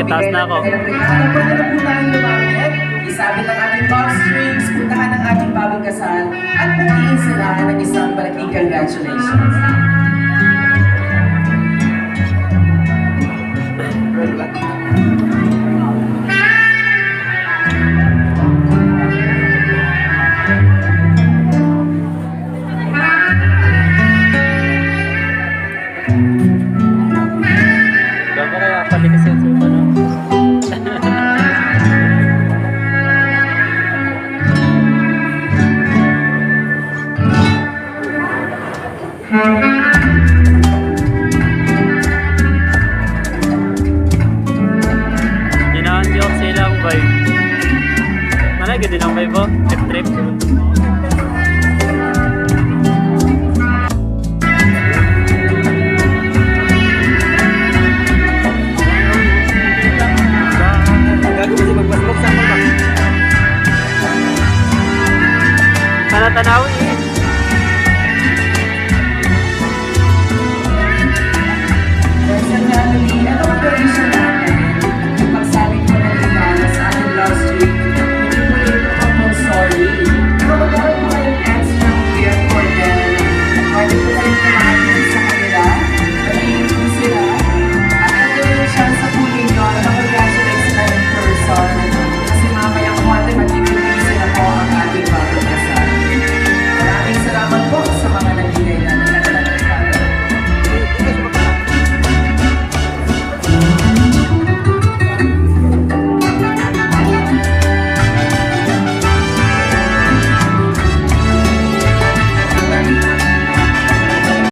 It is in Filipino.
Tataas na ako. Kaya po na po tayong lumapit, isabit ang ating box strings, puntahan ang ating bagong kasal, at batiin sila ng isang malaking congratulations. Gawin ko kaya palikas yung suko, no? Ginahan niyo ako sa ilang vibe. Malagi din ang vibe, oh. Trip-trip.